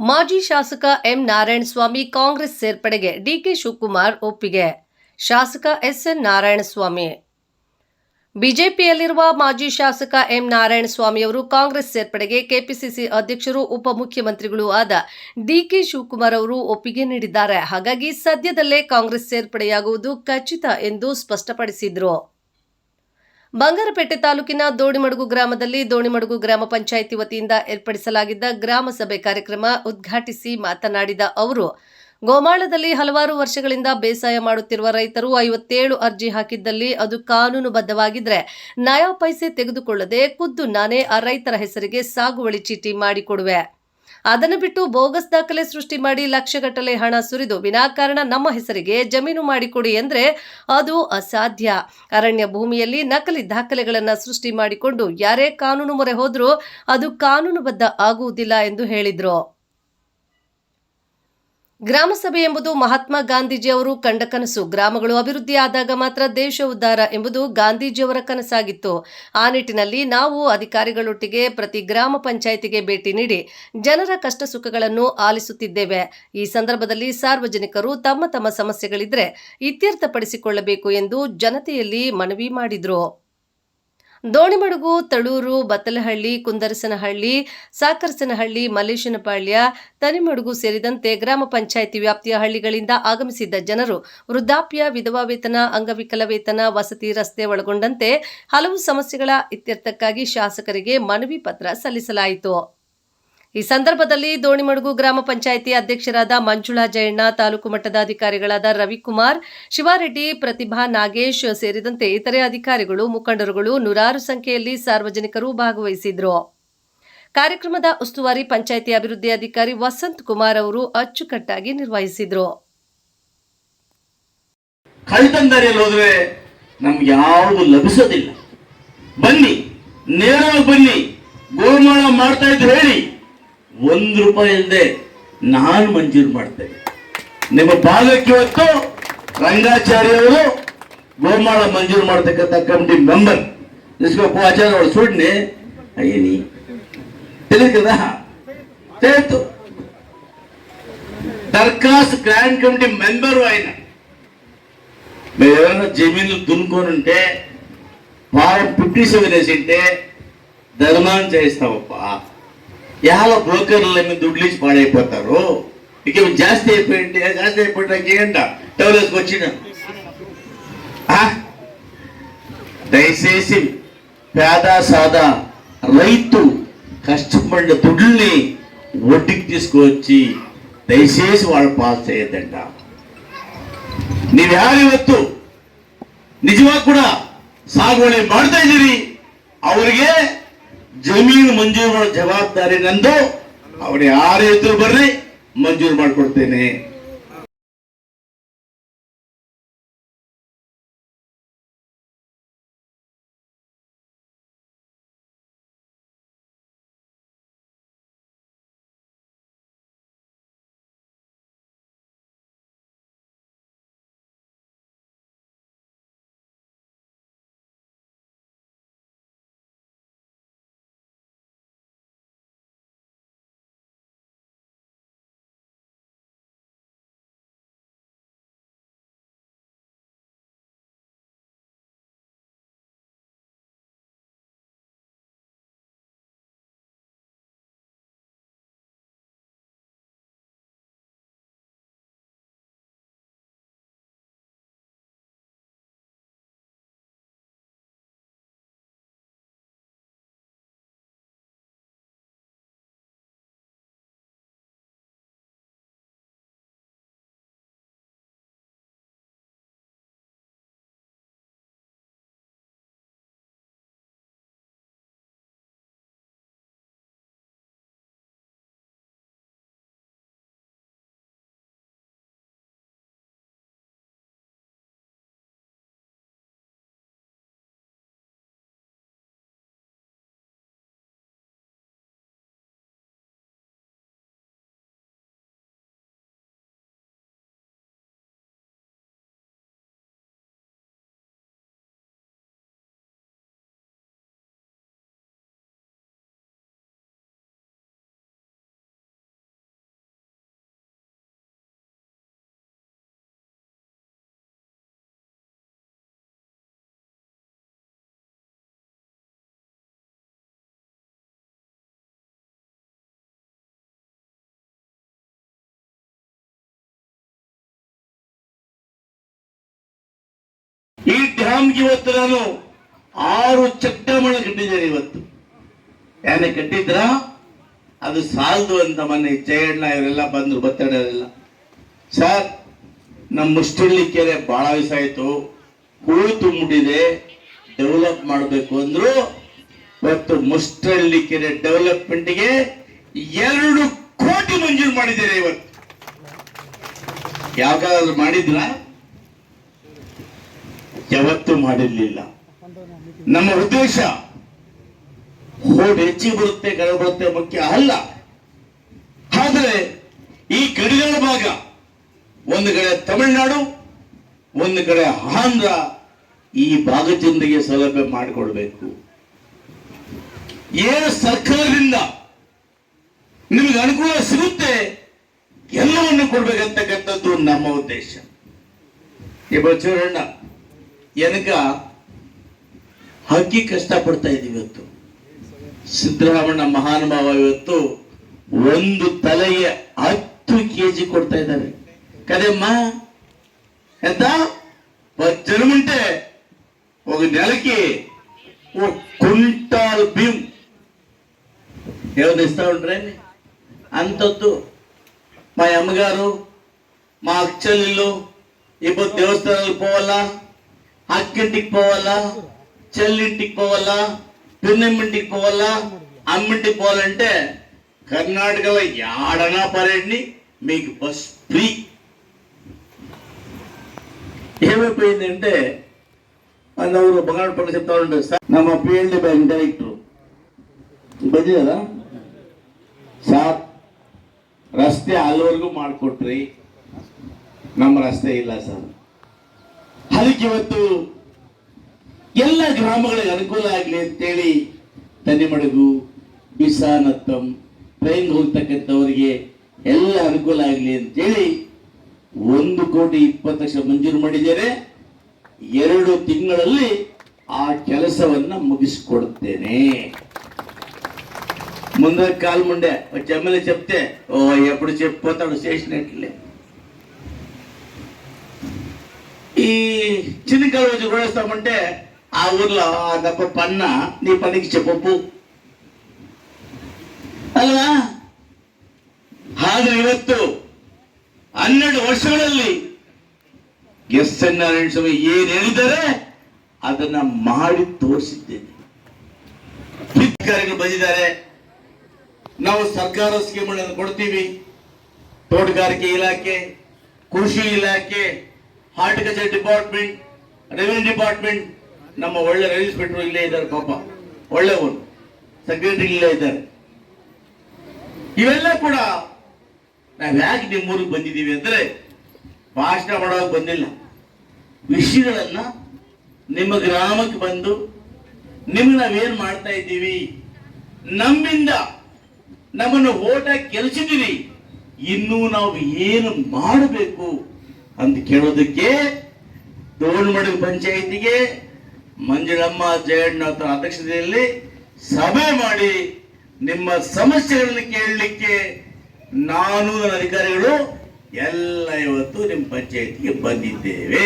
ಮಾಜಿ ಶಾಸಕ M Narayanaswamy Congress ಸೇರ್ಪಡೆಗೆ DK Shivakumar ಒಪ್ಪಿಗೆ. ಶಾಸಕ ಎಸ್ಎನ್ ನಾರಾಯಣಸ್ವಾಮಿ. ಬಿಜೆಪಿಯಲ್ಲಿರುವ ಮಾಜಿ ಶಾಸಕ ಎಂ ನಾರಾಯಣಸ್ವಾಮಿಯವರು ಕಾಂಗ್ರೆಸ್ ಸೇರ್ಪಡೆಗೆ ಕೆಪಿಸಿಸಿ ಅಧ್ಯಕ್ಷರು ಉಪಮುಖ್ಯಮಂತ್ರಿಗಳೂ ಆದ ಡಿಕೆ ಶಿವಕುಮಾರ್ ಅವರು ಒಪ್ಪಿಗೆ ನೀಡಿದ್ದಾರೆ. ಹಾಗಾಗಿ ಸದ್ಯದಲ್ಲೇ ಕಾಂಗ್ರೆಸ್ ಸೇರ್ಪಡೆಯಾಗುವುದು ಖಚಿತ ಎಂದು ಸ್ಪಷ್ಟಪಡಿಸಿದರು. ಬಂಗಾರಪೇಟೆ ತಾಲೂಕಿನ ದೋಣಿಮಡುಗು ಗ್ರಾಮದಲ್ಲಿ ದೋಣಿಮಡುಗು ಗ್ರಾಮ ಪಂಚಾಯಿತಿ ವತಿಯಿಂದ ಏರ್ಪಡಿಸಲಾಗಿದ್ದ ಗ್ರಾಮ ಸಭೆ ಕಾರ್ಯಕ್ರಮ ಉದ್ಘಾಟಿಸಿ ಮಾತನಾಡಿದ ಅವರು, ಗೋಮಾಳದಲ್ಲಿ ಹಲವಾರು ವರ್ಷಗಳಿಂದ ಬೇಸಾಯ ಮಾಡುತ್ತಿರುವ ರೈತರು 57 ಅರ್ಜಿ ಹಾಕಿದ್ದಲ್ಲಿ ಅದು ಕಾನೂನುಬದ್ಧವಾಗಿದ್ರೆ ನಯಾ ಪೈಸೆ ತೆಗೆದುಕೊಳ್ಳದೆ ಖುದ್ದು ನಾನೇ ಆ ರೈತರ ಹೆಸರಿಗೆ ಸಾಗುವಳಿ ಚೀಟಿ ಮಾಡಿಕೊಡುವೆ. ಅದನ್ನು ಬಿಟ್ಟು ಬೋಗಸ್ ದಾಖಲೆ ಸೃಷ್ಟಿ ಮಾಡಿ ಲಕ್ಷಗಟ್ಟಲೆ ಹಣ ಸುರಿದು ವಿನಾಕಾರಣ ನಮ್ಮ ಹೆಸರಿಗೆ ಜಮೀನು ಮಾಡಿಕೊಡಿ ಎಂದ್ರೆ ಅದು ಅಸಾಧ್ಯ. ಅರಣ್ಯ ಭೂಮಿಯಲ್ಲಿ ನಕಲಿ ದಾಖಲೆಗಳನ್ನು ಸೃಷ್ಟಿ ಮಾಡಿಕೊಂಡು ಯಾರೇ ಕಾನೂನು ಮೊರೆ ಹೋದ್ರೂ ಅದು ಕಾನೂನುಬದ್ಧ ಆಗುವುದಿಲ್ಲ ಎಂದು ಹೇಳಿದರು. ಗ್ರಾಮಸಭೆ ಎಂಬುದು ಮಹಾತ್ಮ ಗಾಂಧೀಜಿಯವರು ಕಂಡ ಕನಸು. ಗ್ರಾಮಗಳು ಅಭಿವೃದ್ಧಿ ಆದಾಗ ಮಾತ್ರ ದೇಶ ಉದ್ಧಾರ ಎಂಬುದು ಗಾಂಧೀಜಿಯವರ ಕನಸಾಗಿತ್ತು. ಆ ನಿಟ್ಟಿನಲ್ಲಿ ನಾವು ಅಧಿಕಾರಿಗಳೊಟ್ಟಿಗೆ ಪ್ರತಿ ಗ್ರಾಮ ಪಂಚಾಯಿತಿಗೆ ಭೇಟಿ ನೀಡಿ ಜನರ ಕಷ್ಟ ಸುಖಗಳನ್ನು ಆಲಿಸುತ್ತಿದ್ದೇವೆ. ಈ ಸಂದರ್ಭದಲ್ಲಿ ಸಾರ್ವಜನಿಕರು ತಮ್ಮ ತಮ್ಮ ಸಮಸ್ಯೆಗಳಿದ್ರೆ ಇತ್ಯರ್ಥಪಡಿಸಿಕೊಳ್ಳಬೇಕು ಎಂದು ಜನತೆಯಲ್ಲಿ ಮನವಿ ಮಾಡಿದರು. ದೋಣಿಮಡುಗು, ತಳೂರು, ಬತ್ತಲಹಳ್ಳಿ, ಕುಂದರಸನಹಳ್ಳಿ, ಸಾಕರಸನಹಳ್ಳಿ, ಮಲ್ಲೇಶನಪಾಳ್ಯ, ತನಿಮಡುಗು ಸೇರಿದಂತೆ ಗ್ರಾಮ ಪಂಚಾಯಿತಿ ವ್ಯಾಪ್ತಿಯ ಹಳ್ಳಿಗಳಿಂದ ಆಗಮಿಸಿದ್ದ ಜನರು ವೃದ್ಧಾಪ್ಯ, ವಿಧವಾ ವೇತನ, ಅಂಗವಿಕಲ ವೇತನ, ವಸತಿ, ರಸ್ತೆ ಒಳಗೊಂಡಂತೆ ಹಲವು ಸಮಸ್ಯೆಗಳ ಇತ್ಯರ್ಥಕ್ಕಾಗಿ ಶಾಸಕರಿಗೆ ಮನವಿ ಪತ್ರ ಸಲ್ಲಿಸಲಾಯಿತು. ಈ ಸಂದರ್ಭದಲ್ಲಿ ದೋಣಿಮಡುಗು ಗ್ರಾಮ ಪಂಚಾಯಿತಿ ಅಧ್ಯಕ್ಷರಾದ ಮಂಜುಳಾ ಜಯಣ್ಣ, ತಾಲೂಕು ಮಟ್ಟದ ಅಧಿಕಾರಿಗಳಾದ ರವಿಕುಮಾರ್, ಶಿವಾರೆಡ್ಡಿ, ಪ್ರತಿಭಾ, ನಾಗೇಶ್ ಸೇರಿದಂತೆ ಇತರೆ ಅಧಿಕಾರಿಗಳು, ಮುಖಂಡರುಗಳು ನೂರಾರು ಸಂಖ್ಯೆಯಲ್ಲಿ ಸಾರ್ವಜನಿಕರು ಭಾಗವಹಿಸಿದ್ರು. ಕಾರ್ಯಕ್ರಮದ ಉಸ್ತುವಾರಿ ಪಂಚಾಯಿತಿ ಅಭಿವೃದ್ಧಿ ಅಧಿಕಾರಿ ವಸಂತ್ ಕುಮಾರ್ ಅವರು ಅಚ್ಚುಕಟ್ಟಾಗಿ ನಿರ್ವಹಿಸಿದ್ರು. ಕಳ್ತಂದಾರಿಯಲ್ಲಿ ಹೋದ್ರೆ ನಮ್ಗೆ ಯಾವುದು ಲಭಿಸೋದಿಲ್ಲ. ಬನ್ನಿ, ನೇರವಾಗಿ ಬನ್ನಿ, ಗೋಮಾಳ ಮಾಡ್ತಾ ಇದ್ದು ಹೇಳಿ, ₹1 ಇಲ್ಲದೆ ನಾನು ಮಂಜೂರು ಮಾಡ್ತೇನೆ. ನಿಮ್ಮ ಭಾಗಕ್ಕೆ ಇವತ್ತು ರಂಗಾಚಾರ್ಯವರು ಗೋಮಾಳ ಮಂಜೂರು ಮಾಡತಕ್ಕಂಥ ಕಮಿಟಿ ಮೆಂಬರ್ ಆಚಾರ್ಯ ಅವಳು ಸುಡ್ನೆ ಅಯ್ಯನಿ ತಿಳಿದು కదా తెలుసు దర్ఖాస్తు గ్రాండ్ కమిటీ మెంబరు ఆయన. మీరు ఎవరైనా జమీన్లు దున్నుకొని ఉంటే ఫారం 57 వేసింటే ధర్మాన్ని చేయిస్తామప్పా. ಯಾವ ಬ್ರೋಕರ್ల మీద ದುಡ್ಲಿಸಿ పాడైపోతారు. ఇక ಜಾಸ್ತಿ అయిపోయింటాక ఏంట టౌలెస్కి వచ్చిన. దయచేసి పేద సాదా రైతు కష్టపడిన దుడ్లని ఒడ్డుకి తీసుకువచ్చి దయచేసి వాళ్ళు ಪಾಸ್ చేయొద్ದಂట. ನೀವ್ಯಾರಿವತ್ತು ನಿಜವಾಗಿ ಕೂಡ ಸಾಗುವಳಿ ಮಾಡ್ತಾ ಇದ್ದೀರಿ ಅವರಿಗೆ ಜಮೀನು ಮಂಜೂರು ಮಾಡೋ ಜವಾಬ್ದಾರಿ ನಂದು. ಅವ್ರು ಯಾರೇ ಇದ್ರು ಬರ್ರಿ, ಮಂಜೂರು ಮಾಡ್ಕೊಡ್ತೇನೆ. ಗ್ರಾಮಕ್ಕೆ ಇವತ್ತು ನಾನು 6 ಚಟ್ಟಮಣ ಕಟ್ಟಿದ್ದೇನೆ. ಇವತ್ತು ಯಾನೆ ಕಟ್ಟಿದ್ರ ಅದು ಸಾಲದು ಅಂತ ಮೊನ್ನೆ ಜಯಣ್ಣ ಇವರೆಲ್ಲ ಬಂದ್ರು, ಬತ್ತಡರೆಲ್ಲ. ಸರ್, ನಮ್ಮ ಮುಷ್ಟಳ್ಳಿ ಕೆರೆ ಬಹಳ ವಯಸ್ಸಾಯ್ತು, ಹೂಳು ತುಂಬಿಟ್ಟಿದೆ, ಡೆವಲಪ್ ಮಾಡಬೇಕು ಅಂದ್ರು. ಇವತ್ತು ಮುಷ್ಟಳ್ಳಿ ಕೆರೆ ಡೆವಲಪ್ಮೆಂಟ್ಗೆ 2 ಕೋಟಿ ಮಂಜೂರು ಮಾಡಿದ್ದೇನೆ. ಇವತ್ತು ಯಾವಾಗಾದ್ರೂ ಮಾಡಿದ್ರ? ಯಾವತ್ತೂ ಮಾಡಿರ್ಲಿಲ್ಲ. ನಮ್ಮ ಉದ್ದೇಶ ಹೋಡ್ ಹೆಚ್ಚಿಗೆ ಬರುತ್ತೆ, ಕಡಿಮೆ ಬರುತ್ತೆ ಮುಖ್ಯ ಅಲ್ಲ. ಆದರೆ ಈ ಗಡಿಗಳ ಭಾಗ, ಒಂದು ಕಡೆ ತಮಿಳುನಾಡು, ಒಂದು ಕಡೆ ಆಂಧ್ರ, ಈ ಭಾಗದ ಜನರಿಗೆ ಸೌಲಭ್ಯ ಮಾಡಿಕೊಡ್ಬೇಕು. ಏನು ಸರ್ಕಾರದಿಂದ ನಿಮಗೆ ಅನುಕೂಲ ಸಿಗುತ್ತೆ ಎಲ್ಲವನ್ನು ಕೊಡ್ಬೇಕಂತಕ್ಕಂಥದ್ದು ನಮ್ಮ ಉದ್ದೇಶ. ಈ ಬಚ್ಚವರಣ್ಣ ಎನಕ ಹಕ್ಕಿ ಕಷ್ಟಪಡ್ತಾ ಇದ್ದೀವಿ. ಇವತ್ತು ಸಿದ್ದರಾಮಣ್ಣ ಮಹಾನುಭಾವ ಇವತ್ತು ಒಂದು ತಲೆಗೆ 10 ಕೆಜಿ ಕೊಡ್ತಾ ಇದ್ದಾರೆ. ಕದಮ್ಮ ಎಂತ జనముంటే ఒక నెలకి ఓ కుంటాల్ బియ్యం ఏమైనా ఇస్తా ఉంటారండి. అంతొద్దు. మా అమ్మగారు, మా అక్కచెల్లెళ్ళు ఇప్పుడు దేవస్థానాలకు పోవాలా, అక్కింటికి పోవాలా, చెల్లింటికి పోవాలా, పిన్నమ్మింటికి పోవాలా, అమ్మింటికి పోవాలంటే కర్ణాటకలో యాడనా పరేడ్ని మీకు బస్ ఫ్రీ. ఏమైపోయిందంటే వాళ్ళు బంగారు పనులు చెప్తా ఉంటారు. సార్, ನಮ್ಮ PLD ಬ್ಯಾಂಕ್ ಡೈರೆಕ್ಟ್ರು ಬಂದಿದಾರ. ಸಾರ್, ರಸ್ತೆ ಅಲ್ಲಿವರೆಗೂ ಮಾಡಿಕೊಟ್ರಿ, ನಮ್ಮ ರಸ್ತೆ ಇಲ್ಲ ಸರ್. ಅದಕ್ಕೆ ಇವತ್ತು ಎಲ್ಲ ಗ್ರಾಮಗಳಿಗೆ ಅನುಕೂಲ ಆಗಲಿ ಅಂತೇಳಿ ತನಿಮಡಗು, ಬಿಸಾನತ್ತಂ, ಟ್ರೈನ್ ಹೋಗ್ತಕ್ಕಂಥವ್ರಿಗೆ ಎಲ್ಲ ಅನುಕೂಲ ಆಗಲಿ ಅಂತೇಳಿ 1,20,00,000 ಮಂಜೂರು ಮಾಡಿದ್ದಾರೆ. 2 ತಿಂಗಳಲ್ಲಿ ಆ ಕೆಲಸವನ್ನ ముగిసిಕೊಡುತ್ತೇನೆ. ముందర కాలు ముండే ఎమ్మెల్యే చెప్తే ఓ ఎప్పుడు చెప్పిపోతాడు చేసినట్లే. ఈ చిన్న కాలు వచ్చి కొడేస్తామంటే ఆ ఊర్లో దప్ప పన్న నీ పనికి చెప్పు ಅಲ್ವಾ. ಆದ್ರೆ ಇವತ್ತು 12 ವರ್ಷಗಳಲ್ಲಿ ಎಸ್.ಎನ್. ನಾರಾಯಣ ಸ್ವಾಮಿ ಏನ್ ಹೇಳಿದ್ದಾರೆ ಅದನ್ನ ಮಾಡಿ ತೋರಿಸಿದ್ದೇನೆ. ಅಧಿಕಾರಿಗಳು ಬಂದಿದ್ದಾರೆ. ನಾವು ಸರ್ಕಾರ ಸ್ಕೀಮ್ಗಳನ್ನು ಕೊಡ್ತೀವಿ. ತೋಟಗಾರಿಕೆ ಇಲಾಖೆ, ಕೃಷಿ ಇಲಾಖೆ, ಹಾರ್ಟಿಕಲ್ಚರ್ ಡಿಪಾರ್ಟ್ಮೆಂಟ್, ರೆವಿನ್ಯೂ ಡಿಪಾರ್ಟ್ಮೆಂಟ್. ನಮ್ಮ ಒಳ್ಳೆ ರೈಲ್ವೆ ಇನ್ಸ್ಪೆಕ್ಟರ್ ಇಲ್ಲೇ ಇದ್ದಾರೆ, ಪಾಪ ಒಳ್ಳೆಯವರು, ಸೆಕ್ರೆಟರಿ ಇಲ್ಲೇ ಇದ್ದಾರೆ. ಇವೆಲ್ಲ ಕೂಡ ನಾವು ಯಾಕೆ ನಿಮ್ಮೂರಿಗೆ ಬಂದಿದ್ದೀವಿ ಅಂದ್ರೆ ಭಾಷಣ ಮಾಡೋಕೆ ಬಂದಿಲ್ಲ. ವಿಷಯಗಳನ್ನ ನಿಮ್ಮ ಗ್ರಾಮಕ್ಕೆ ಬಂದು ನಿಮ್ಗೆ ನಾವೇನ್ ಮಾಡ್ತಾ ಇದ್ದೀವಿ, ನಮ್ಮಿಂದ ನಮ್ಮನ್ನು ಓಟ ಗೆಲ್ಸಿದ್ದೀವಿ, ಇನ್ನೂ ನಾವು ಏನು ಮಾಡಬೇಕು ಅಂತ ಕೇಳೋದಕ್ಕೆ ದೋಣಮಡುಗು ಪಂಚಾಯಿತಿಗೆ ಮಂಜುಳಮ್ಮ ಜಯಣ್ಣ ಅಧ್ಯಕ್ಷತೆಯಲ್ಲಿ ಸಭೆ ಮಾಡಿ ನಿಮ್ಮ ಸಮಸ್ಯೆಗಳನ್ನು ಕೇಳಲಿಕ್ಕೆ ನಾನು ನನ್ನ ಅಧಿಕಾರಿಗಳು ಎಲ್ಲ ಇವತ್ತು ನಿಮ್ಮ ಪಂಚಾಯಿತಿಗೆ ಬಂದಿದ್ದೇವೆ.